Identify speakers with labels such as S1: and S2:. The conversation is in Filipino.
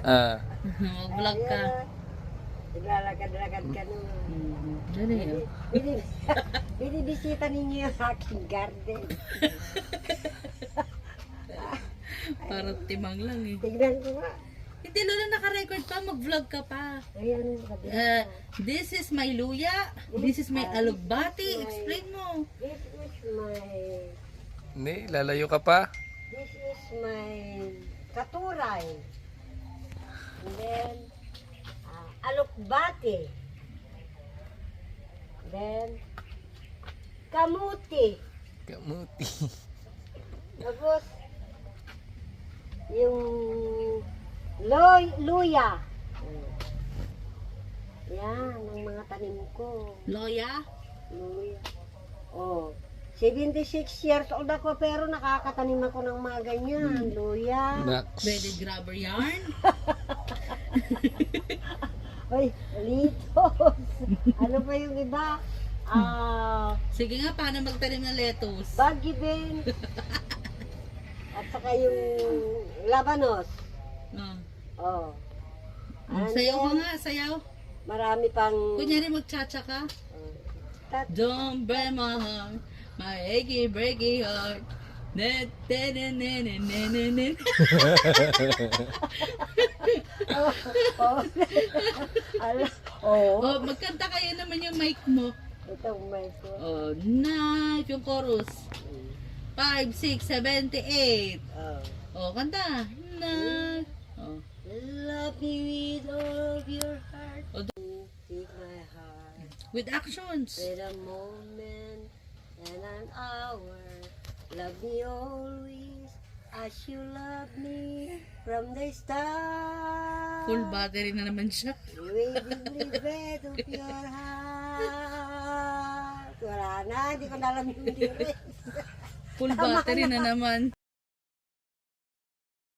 S1: Mag-vlog ka.
S2: Naglalakad-lakad ka nun.
S1: Dali yun.
S2: Binibisita ninyo yung aking garden.
S1: Parang timang lang eh.
S2: Tignan ko nga.
S1: Hindi, Lola, naka-record pa. Mag-vlog ka pa.
S2: Ayan, sabi.
S1: This is my luya. This is my alugbati. Explain mo.
S2: This is my...
S3: Hindi, lalayo ka pa.
S2: This is my katuray. And then, alukbati. Then, kamuti.
S3: Kamuti.
S2: Tapos, yung luya. Yan, ang mga tanim ko.
S1: Loya?
S2: Luya. Oh, 76 years old ako pero nakakatanim ako ng mga ganyan. Luya.
S3: Naks.
S1: Pwede grabber yarn?
S2: Ay, litos. Ano pa yung iba?
S1: Sige nga, paano magtanim ng lettuce?
S2: Baggy bean. At saka yung labanos. Oh. And
S1: Sayaw ka
S2: then,
S1: nga, sayaw.
S2: marami pang...
S1: Kunyari magchacha ka.
S2: tat-
S1: Don't break my heart, my achy breaky heart. Net,
S2: oh. Oh.
S1: Oh, magkanta kayo naman yung mic mo.
S2: Ito, may ko.
S1: Oh, knife yung chorus. 5, 6, 7, 8.
S2: Oh.
S1: Oh, kanta. Knife. Oh.
S2: Love me with all of your heart.
S1: Oh,
S2: Take my heart.
S1: with actions.
S2: With a moment and an hour. Love me always as you love me from the start.
S1: Full battery na naman siya.
S2: Waving breath of your heart. Wala na, hindi ko na alam yung lyrics.
S1: Full battery na naman.